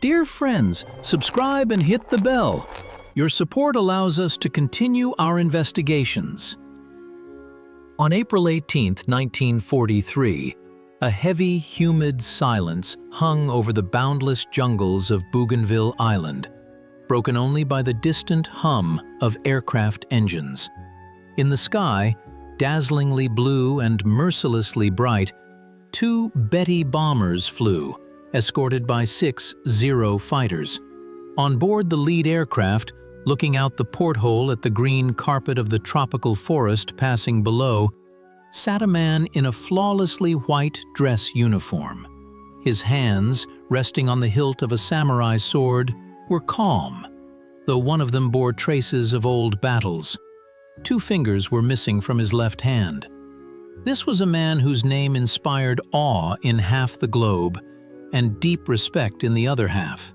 Dear friends, subscribe and hit the bell. Your support allows us to continue our investigations. On April 18, 1943, a heavy, humid silence hung over the boundless jungles of Bougainville Island, broken only by the distant hum of aircraft engines. In the sky, dazzlingly blue and mercilessly bright, 2 Betty bombers flew, escorted by 6 Zero fighters. On board the lead aircraft, looking out the porthole at the green carpet of the tropical forest passing below, sat a man in a flawlessly white dress uniform. His hands, resting on the hilt of a samurai sword, were calm, though one of them bore traces of old battles. 2 fingers were missing from his left hand. This was a man whose name inspired awe in half the globe and deep respect in the other half.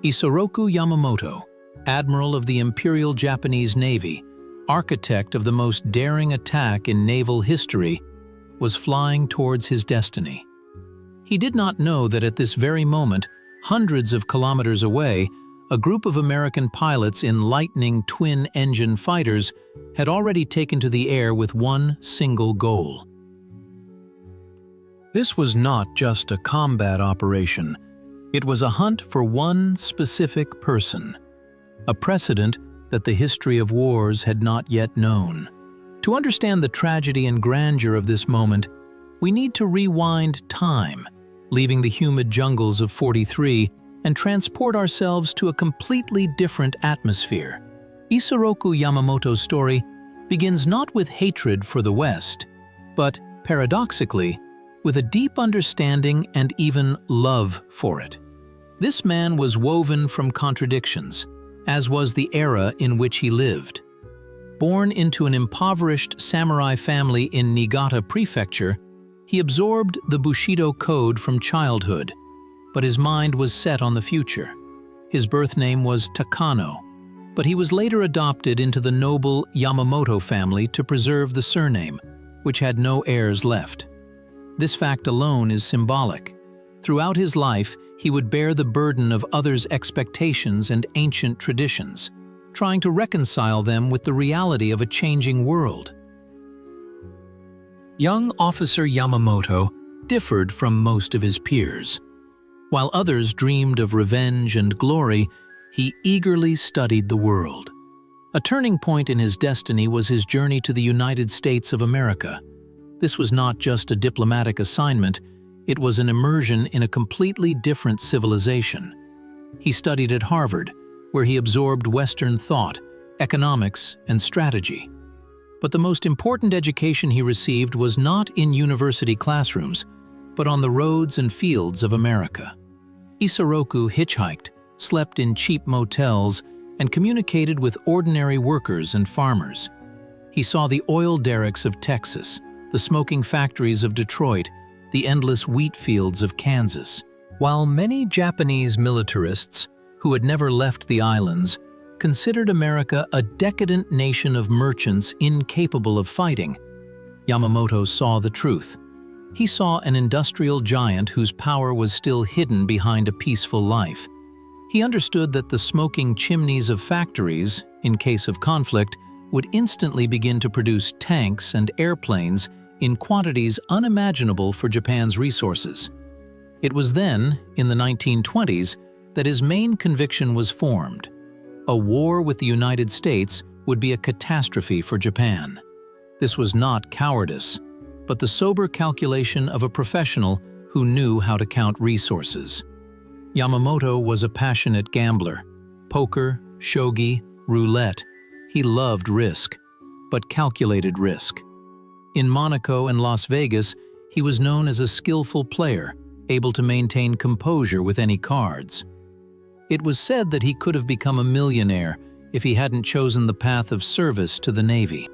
Isoroku Yamamoto, Admiral of the Imperial Japanese Navy, architect of the most daring attack in naval history, was flying towards his destiny. He did not know that at this very moment, hundreds of kilometers away, a group of American pilots in Lightning twin-engine fighters had already taken to the air with one single goal. This was not just a combat operation. It was a hunt for one specific person, a precedent that the history of wars had not yet known. To understand the tragedy and grandeur of this moment, we need to rewind time, leaving the humid jungles of 43 and transport ourselves to a completely different atmosphere. Isoroku Yamamoto's story begins not with hatred for the West, but, paradoxically, with a deep understanding and even love for it. This man was woven from contradictions, as was the era in which he lived. Born into an impoverished samurai family in Niigata Prefecture, he absorbed the Bushido code from childhood, but his mind was set on the future. His birth name was Takano, but he was later adopted into the noble Yamamoto family to preserve the surname, which had no heirs left. This fact alone is symbolic. Throughout his life, he would bear the burden of others' expectations and ancient traditions, trying to reconcile them with the reality of a changing world. Young Officer Yamamoto differed from most of his peers. While others dreamed of revenge and glory, he eagerly studied the world. A turning point in his destiny was his journey to the United States of America. This was not just a diplomatic assignment, it was an immersion in a completely different civilization. He studied at Harvard, where he absorbed Western thought, economics, and strategy. But the most important education he received was not in university classrooms, but on the roads and fields of America. Isoroku hitchhiked, slept in cheap motels, and communicated with ordinary workers and farmers. He saw the oil derricks of Texas, the smoking factories of Detroit, the endless wheat fields of Kansas. While many Japanese militarists, who had never left the islands, considered America a decadent nation of merchants incapable of fighting, Yamamoto saw the truth. He saw an industrial giant whose power was still hidden behind a peaceful life. He understood that the smoking chimneys of factories, in case of conflict, would instantly begin to produce tanks and airplanes in quantities unimaginable for Japan's resources. It was then, in the 1920s, that his main conviction was formed. A war with the United States would be a catastrophe for Japan. This was not cowardice, but the sober calculation of a professional who knew how to count resources. Yamamoto was a passionate gambler. Poker, shogi, roulette. He loved risk, but calculated risk. In Monaco and Las Vegas, he was known as a skillful player, able to maintain composure with any cards. It was said that he could have become a millionaire if he hadn't chosen the path of service to the Navy.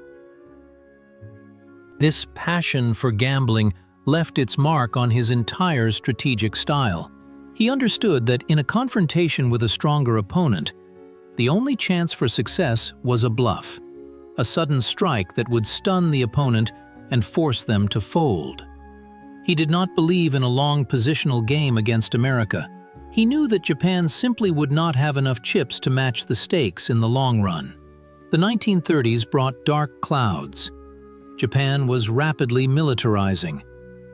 This passion for gambling left its mark on his entire strategic style. He understood that in a confrontation with a stronger opponent, the only chance for success was a bluff, a sudden strike that would stun the opponent and force them to fold. He did not believe in a long positional game against America. He knew that Japan simply would not have enough chips to match the stakes in the long run. The 1930s brought dark clouds. Japan was rapidly militarizing.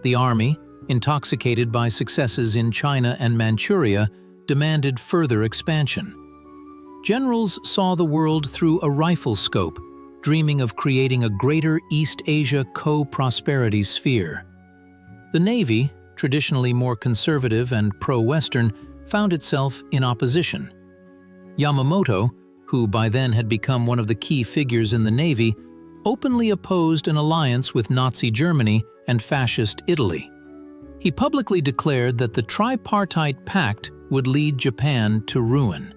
The army, intoxicated by successes in China and Manchuria, demanded further expansion. Generals saw the world through a rifle scope, dreaming of creating a greater East Asia co-prosperity sphere. The Navy, traditionally more conservative and pro-Western, found itself in opposition. Yamamoto, who by then had become one of the key figures in the Navy, openly opposed an alliance with Nazi Germany and Fascist Italy. He publicly declared that the tripartite pact would lead Japan to ruin.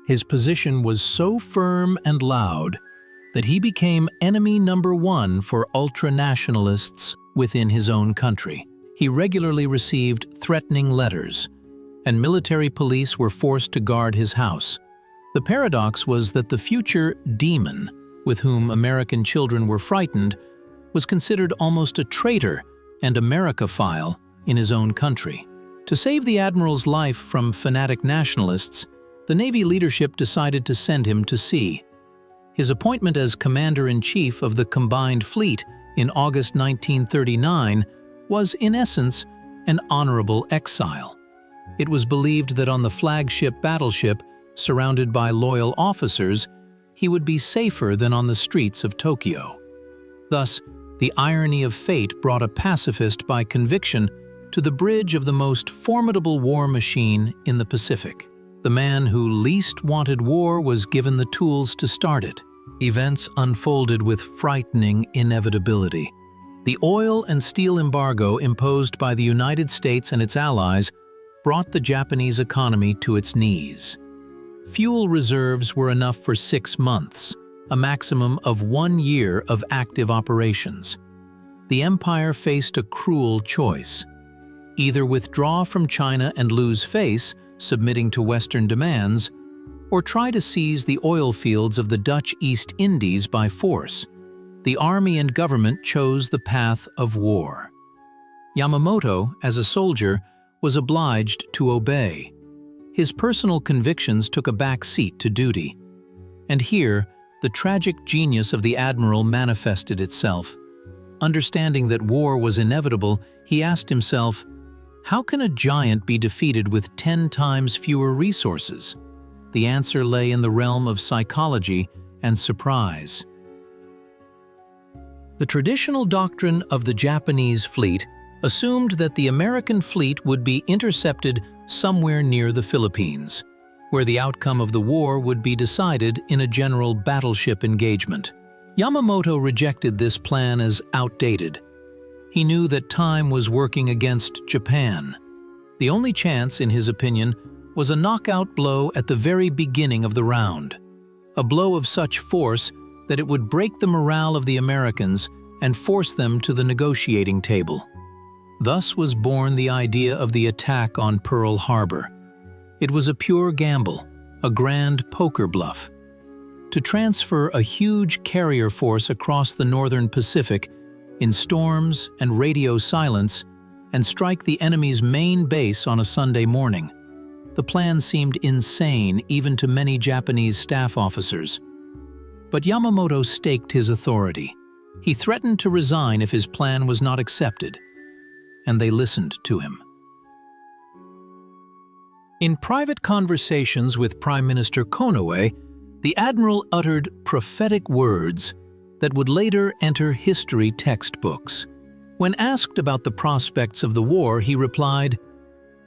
His position was so firm and loud that he became enemy number one for ultra-nationalists within his own country. He regularly received threatening letters, and military police were forced to guard his house. The paradox was that the future demon, with whom American children were frightened, was considered almost a traitor and Americophile in his own country. To save the admiral's life from fanatic nationalists, the Navy leadership decided to send him to sea. His appointment as Commander-in-Chief of the Combined Fleet in August 1939 was, in essence, an honorable exile. It was believed that on the flagship battleship, surrounded by loyal officers, he would be safer than on the streets of Tokyo. Thus, the irony of fate brought a pacifist by conviction to the bridge of the most formidable war machine in the Pacific. The man who least wanted war was given the tools to start it. Events unfolded with frightening inevitability. The oil and steel embargo imposed by the United States and its allies brought the Japanese economy to its knees. Fuel reserves were enough for 6 months, a maximum of 1 year of active operations. The empire faced a cruel choice: either withdraw from China and lose face, submitting to Western demands, or try to seize the oil fields of the Dutch East Indies by force. The army and government chose the path of war. Yamamoto, as a soldier, was obliged to obey. His personal convictions took a back seat to duty. And here, the tragic genius of the admiral manifested itself. Understanding that war was inevitable, he asked himself, how can a giant be defeated with 10 times fewer resources? The answer lay in the realm of psychology and surprise. The traditional doctrine of the Japanese fleet assumed that the American fleet would be intercepted somewhere near the Philippines, where the outcome of the war would be decided in a general battleship engagement. Yamamoto rejected this plan as outdated. He knew that time was working against Japan. The only chance, in his opinion, was a knockout blow at the very beginning of the round, a blow of such force that it would break the morale of the Americans and force them to the negotiating table. Thus was born the idea of the attack on Pearl Harbor. It was a pure gamble, a grand poker bluff. To transfer a huge carrier force across the northern Pacific in storms and radio silence and strike the enemy's main base on a Sunday morning. The plan seemed insane even to many Japanese staff officers. But Yamamoto staked his authority. He threatened to resign if his plan was not accepted, and they listened to him. In private conversations with Prime Minister Konoe, the admiral uttered prophetic words that would later enter history textbooks. When asked about the prospects of the war, he replied,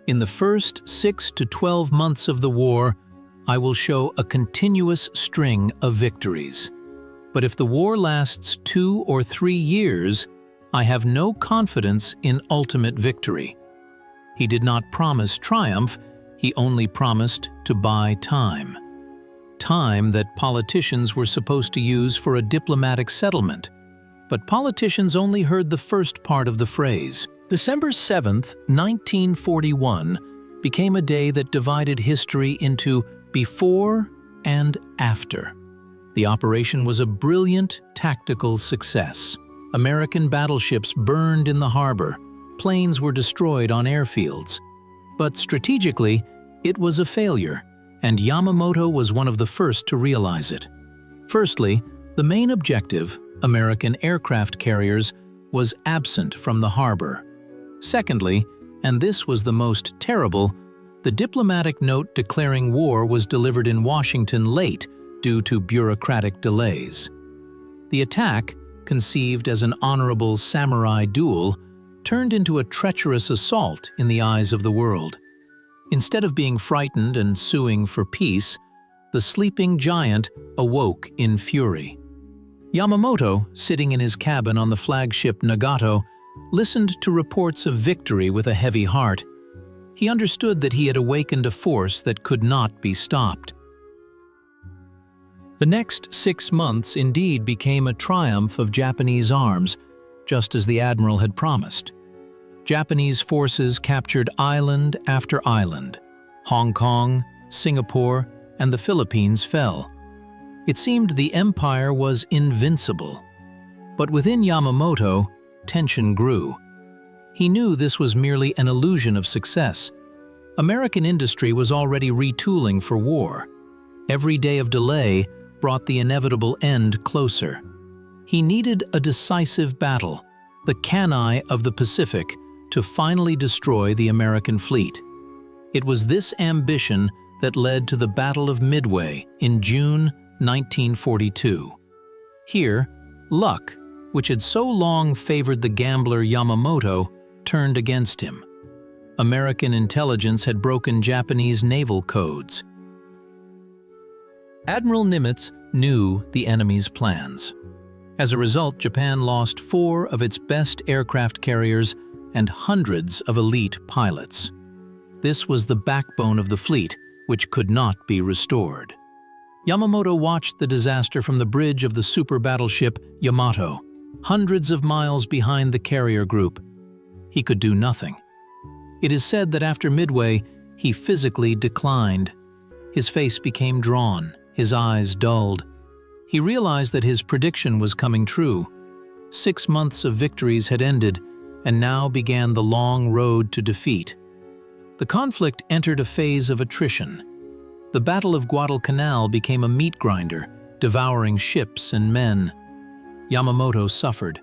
"In the first 6 to 12 months of the war, I will show a continuous string of victories. But if the war lasts 2 or 3 years, I have no confidence in ultimate victory." He did not promise triumph, he only promised to buy time. Time that politicians were supposed to use for a diplomatic settlement. But politicians only heard the first part of the phrase. December 7th, 1941 became a day that divided history into before and after. The operation was a brilliant tactical success. American battleships burned in the harbor, planes were destroyed on airfields. But strategically, it was a failure, and Yamamoto was one of the first to realize it. Firstly, the main objective, American aircraft carriers, was absent from the harbor. Secondly, and this was the most terrible, the diplomatic note declaring war was delivered in Washington late due to bureaucratic delays. The attack, conceived as an honorable samurai duel, turned into a treacherous assault in the eyes of the world. Instead of being frightened and suing for peace, the sleeping giant awoke in fury. Yamamoto, sitting in his cabin on the flagship Nagato, listened to reports of victory with a heavy heart. He understood that he had awakened a force that could not be stopped. The next 6 months indeed became a triumph of Japanese arms, just as the admiral had promised. Japanese forces captured island after island. Hong Kong, Singapore, and the Philippines fell. It seemed the empire was invincible. But within Yamamoto, tension grew. He knew this was merely an illusion of success. American industry was already retooling for war. Every day of delay brought the inevitable end closer. He needed a decisive battle, the Kanai of the Pacific, to finally destroy the American fleet. It was this ambition that led to the Battle of Midway in June 1942. Here, luck, which had so long favored the gambler Yamamoto, turned against him. American intelligence had broken Japanese naval codes. Admiral Nimitz knew the enemy's plans. As a result, Japan lost 4 of its best aircraft carriers and hundreds of elite pilots. This was the backbone of the fleet, which could not be restored. Yamamoto watched the disaster from the bridge of the super battleship Yamato, hundreds of miles behind the carrier group. He could do nothing. It is said that after Midway, he physically declined. His face became drawn, his eyes dulled. He realized that his prediction was coming true. 6 months of victories had ended, and now began the long road to defeat. The conflict entered a phase of attrition. The Battle of Guadalcanal became a meat grinder, devouring ships and men. Yamamoto suffered.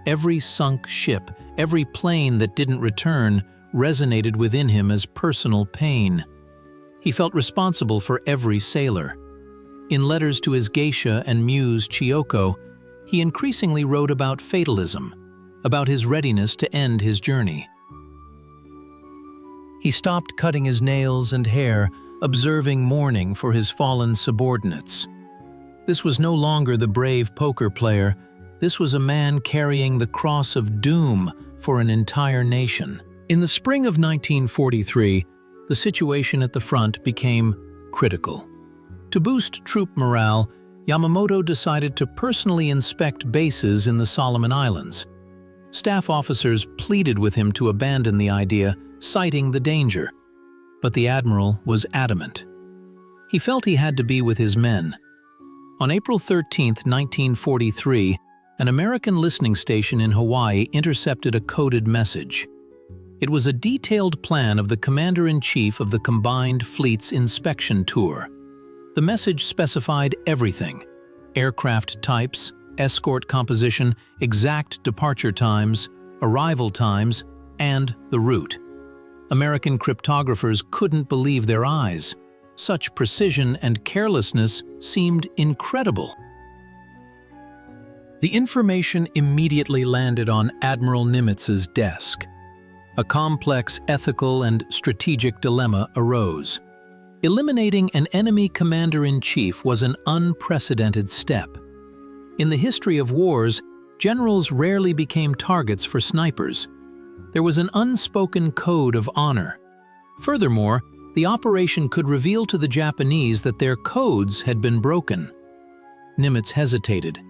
Every sunk ship, every plane that didn't return, resonated within him as personal pain. He felt responsible for every sailor. In letters to his geisha and muse Chiyoko, he increasingly wrote about fatalism, about his readiness to end his journey. He stopped cutting his nails and hair, observing mourning for his fallen subordinates. This was no longer the brave poker player. This was a man carrying the cross of doom for an entire nation. In the spring of 1943, the situation at the front became critical. To boost troop morale, Yamamoto decided to personally inspect bases in the Solomon Islands. Staff officers pleaded with him to abandon the idea, citing the danger. But the admiral was adamant. He felt he had to be with his men. On April 13, 1943, an American listening station in Hawaii intercepted a coded message. It was a detailed plan of the Commander-in-Chief of the Combined Fleet's inspection tour. The message specified everything: aircraft types, escort composition, exact departure times, arrival times, and the route. American cryptographers couldn't believe their eyes. Such precision and carelessness seemed incredible. The information immediately landed on Admiral Nimitz's desk. A complex ethical and strategic dilemma arose. Eliminating an enemy commander-in-chief was an unprecedented step. In the history of wars, generals rarely became targets for snipers. There was an unspoken code of honor. Furthermore, the operation could reveal to the Japanese that their codes had been broken. Nimitz hesitated.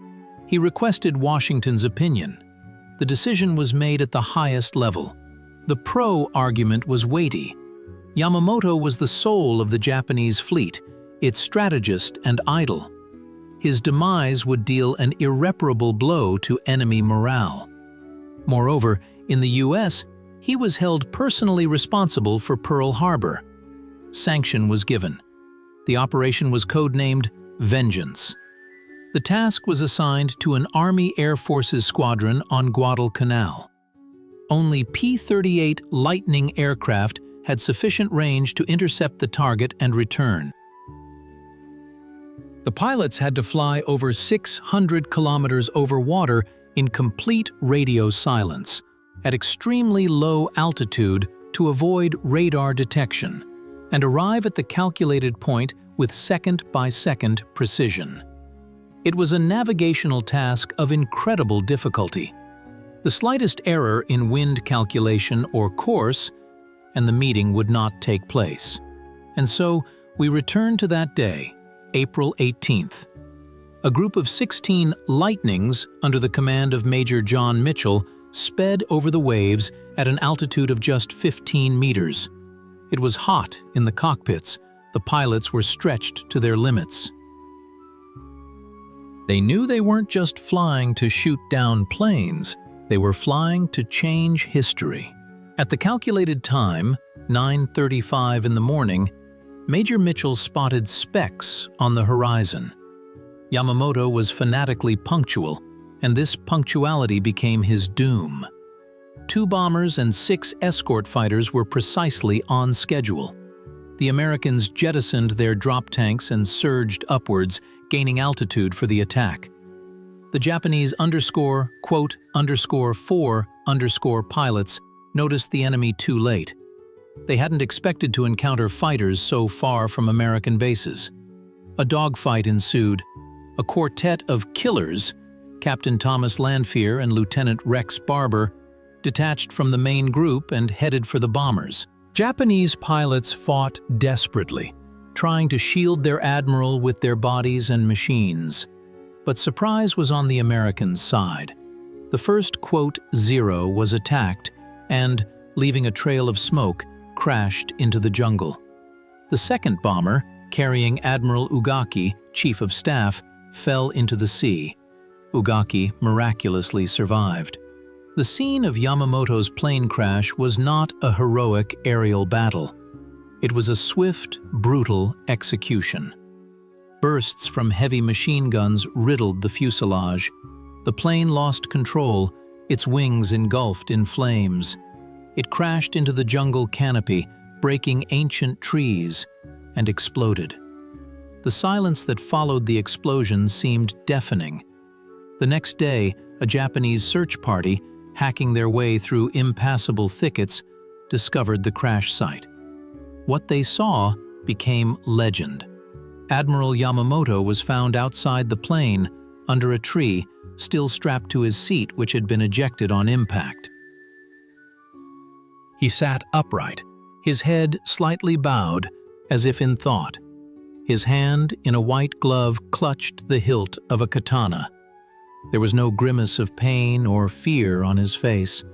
He requested Washington's opinion. The decision was made at the highest level. The pro-argument was weighty. Yamamoto was the soul of the Japanese fleet, its strategist and idol. His demise would deal an irreparable blow to enemy morale. Moreover, in the US, he was held personally responsible for Pearl Harbor. Sanction was given. The operation was codenamed Vengeance. The task was assigned to an Army Air Forces squadron on Guadalcanal. Only P-38 Lightning aircraft had sufficient range to intercept the target and return. The pilots had to fly over 600 kilometers over water in complete radio silence, at extremely low altitude to avoid radar detection, and arrive at the calculated point with second-by-second precision. It was a navigational task of incredible difficulty. The slightest error in wind calculation or course, and the meeting would not take place. And so, we return to that day, April 18th. A group of 16 Lightnings, under the command of Major John Mitchell, sped over the waves at an altitude of just 15 meters. It was hot in the cockpits. The pilots were stretched to their limits. They knew they weren't just flying to shoot down planes. They were flying to change history. At the calculated time, 9:35 in the morning, Major Mitchell spotted specks on the horizon. Yamamoto was fanatically punctual, and this punctuality became his doom. 2 bombers and 6 escort fighters were precisely on schedule. The Americans jettisoned their drop tanks and surged upwards, gaining altitude for the attack. The Japanese _4 pilots noticed the enemy too late. They hadn't expected to encounter fighters so far from American bases. A dogfight ensued. A quartet of killers, Captain Thomas Lanphier and Lieutenant Rex Barber, detached from the main group and headed for the bombers. Japanese pilots fought desperately, trying to shield their admiral with their bodies and machines. But surprise was on the Americans' side. The first "0" was attacked and, leaving a trail of smoke, crashed into the jungle. The second bomber, carrying Admiral Ugaki, Chief of Staff, fell into the sea. Ugaki miraculously survived. The scene of Yamamoto's plane crash was not a heroic aerial battle. It was a swift, brutal execution. Bursts from heavy machine guns riddled the fuselage. The plane lost control, its wings engulfed in flames. It crashed into the jungle canopy, breaking ancient trees, and exploded. The silence that followed the explosion seemed deafening. The next day, a Japanese search party, hacking their way through impassable thickets, discovered the crash site. What they saw became legend. Admiral Yamamoto was found outside the plane, under a tree, still strapped to his seat which had been ejected on impact. He sat upright, his head slightly bowed, as if in thought. His hand, in a white glove, clutched the hilt of a katana. There was no grimace of pain or fear on his face.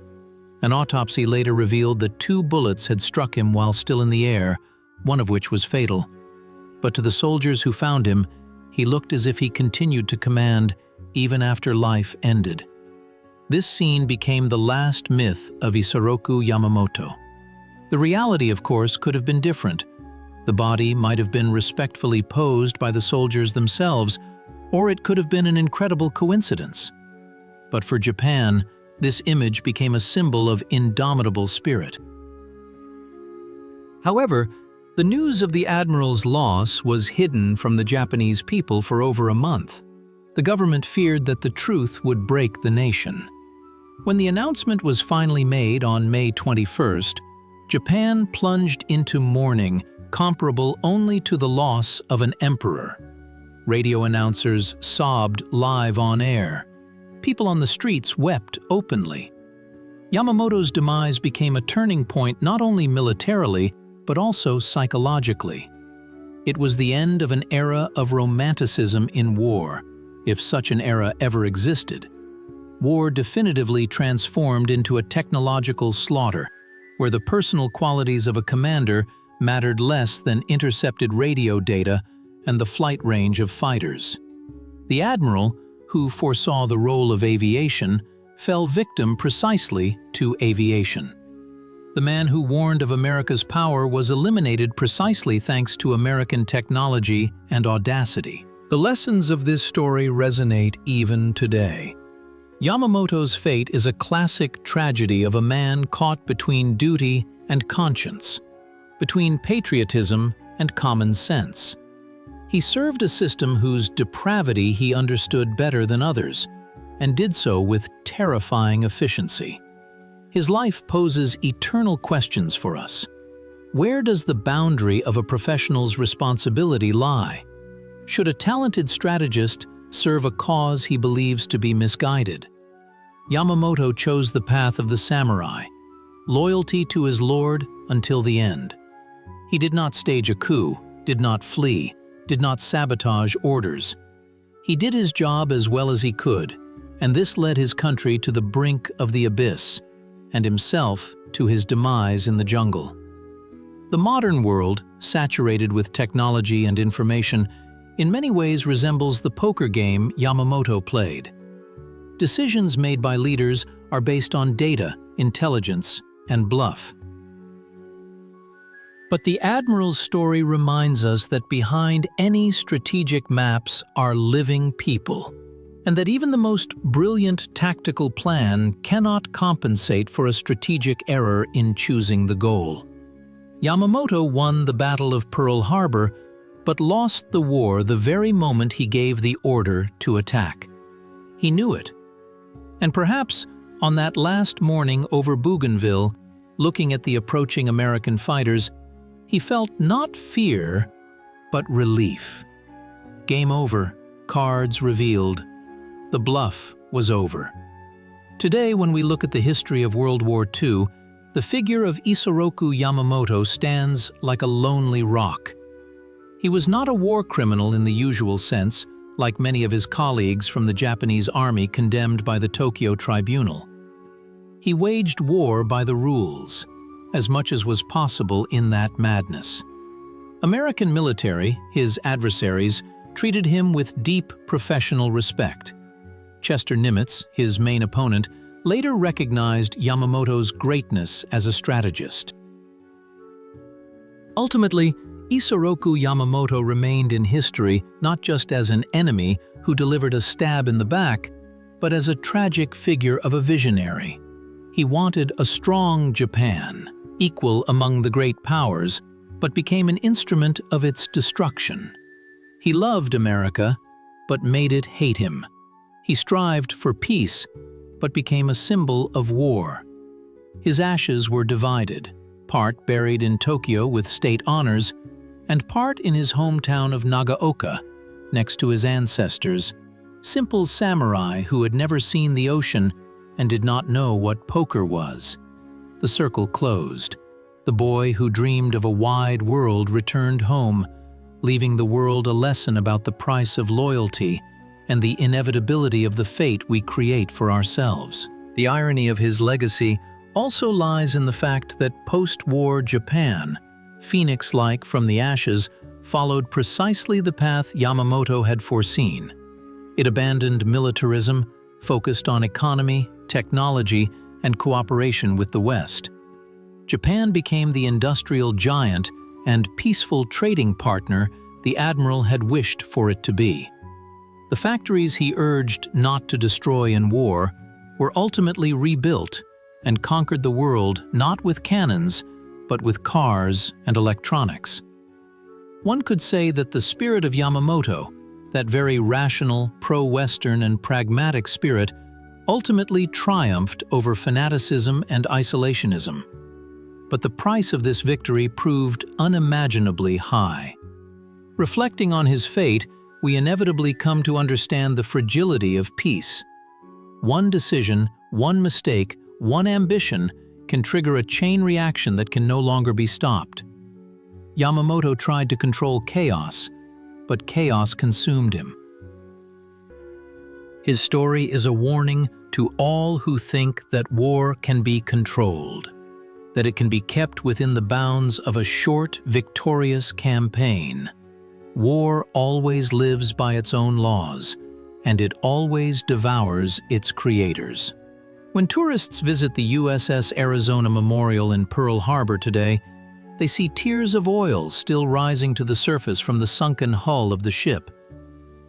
An autopsy later revealed that 2 bullets had struck him while still in the air, one of which was fatal. But to the soldiers who found him, he looked as if he continued to command even after life ended. This scene became the last myth of Isoroku Yamamoto. The reality, of course, could have been different. The body might have been respectfully posed by the soldiers themselves, or it could have been an incredible coincidence. But for Japan, this image became a symbol of indomitable spirit. However, the news of the admiral's loss was hidden from the Japanese people for over a month. The government feared that the truth would break the nation. When the announcement was finally made on May 21st, Japan plunged into mourning comparable only to the loss of an emperor. Radio announcers sobbed live on air. People on the streets wept openly. Yamamoto's demise became a turning point not only militarily, but also psychologically. It was the end of an era of romanticism in war, if such an era ever existed. War definitively transformed into a technological slaughter, where the personal qualities of a commander mattered less than intercepted radio data and the flight range of fighters. The admiral, who foresaw the role of aviation, fell victim precisely to aviation. The man who warned of America's power was eliminated precisely thanks to American technology and audacity. The lessons of this story resonate even today. Yamamoto's fate is a classic tragedy of a man caught between duty and conscience, between patriotism and common sense. He served a system whose depravity he understood better than others, and did so with terrifying efficiency. His life poses eternal questions for us. Where does the boundary of a professional's responsibility lie? Should a talented strategist serve a cause he believes to be misguided? Yamamoto chose the path of the samurai, loyalty to his lord until the end. He did not stage a coup, did not flee, did not sabotage orders. He did his job as well as he could, and this led his country to the brink of the abyss, and himself to his demise in the jungle. The modern world, saturated with technology and information, in many ways resembles the poker game Yamamoto played. Decisions made by leaders are based on data, intelligence, and bluff. But the Admiral's story reminds us that behind any strategic maps are living people, and that even the most brilliant tactical plan cannot compensate for a strategic error in choosing the goal. Yamamoto won the Battle of Pearl Harbor, but lost the war the very moment he gave the order to attack. He knew it. And perhaps on that last morning over Bougainville, looking at the approaching American fighters, he felt not fear, but relief. Game over, cards revealed. The bluff was over. Today, when we look at the history of World War II, the figure of Isoroku Yamamoto stands like a lonely rock. He was not a war criminal in the usual sense, like many of his colleagues from the Japanese army condemned by the Tokyo Tribunal. He waged war by the rules, as much as was possible in that madness. American military, his adversaries, treated him with deep professional respect. Chester Nimitz, his main opponent, later recognized Yamamoto's greatness as a strategist. Ultimately, Isoroku Yamamoto remained in history not just as an enemy who delivered a stab in the back, but as a tragic figure of a visionary. He wanted a strong Japan, equal among the great powers, but became an instrument of its destruction. He loved America, but made it hate him. He strived for peace, but became a symbol of war. His ashes were divided, part buried in Tokyo with state honors, and part in his hometown of Nagaoka, next to his ancestors, simple samurai who had never seen the ocean and did not know what poker was. The circle closed. The boy who dreamed of a wide world returned home, leaving the world a lesson about the price of loyalty and the inevitability of the fate we create for ourselves. The irony of his legacy also lies in the fact that post-war Japan, phoenix-like from the ashes, followed precisely the path Yamamoto had foreseen. It abandoned militarism, focused on economy, technology, and cooperation with the West. Japan became the industrial giant and peaceful trading partner the Admiral had wished for it to be. The factories he urged not to destroy in war were ultimately rebuilt and conquered the world not with cannons, but with cars and electronics. One could say that the spirit of Yamamoto, that very rational, pro-Western and pragmatic spirit, ultimately triumphed over fanaticism and isolationism. But the price of this victory proved unimaginably high. Reflecting on his fate, we inevitably come to understand the fragility of peace. One decision, one mistake, one ambition can trigger a chain reaction that can no longer be stopped. Yamamoto tried to control chaos, but chaos consumed him. His story is a warning to all who think that war can be controlled, that it can be kept within the bounds of a short, victorious campaign. War always lives by its own laws, and it always devours its creators. When tourists visit the USS Arizona Memorial in Pearl Harbor today, they see tiers of oil still rising to the surface from the sunken hull of the ship.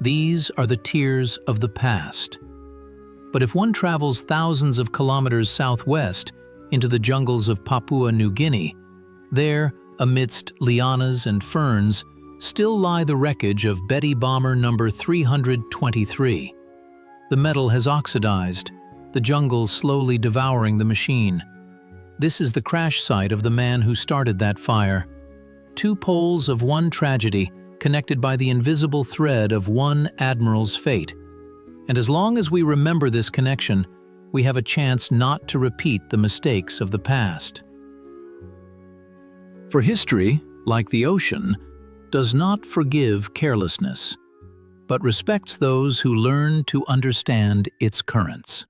These are the tears of the past. But if one travels thousands of kilometers southwest into the jungles of Papua New Guinea, there, amidst lianas and ferns, still lie the wreckage of Betty Bomber number 323. The metal has oxidized, the jungle slowly devouring the machine. This is the crash site of the man who started that fire. Two poles of one tragedy connected by the invisible thread of one admiral's fate. And as long as we remember this connection, we have a chance not to repeat the mistakes of the past. For history, like the ocean, does not forgive carelessness, but respects those who learn to understand its currents.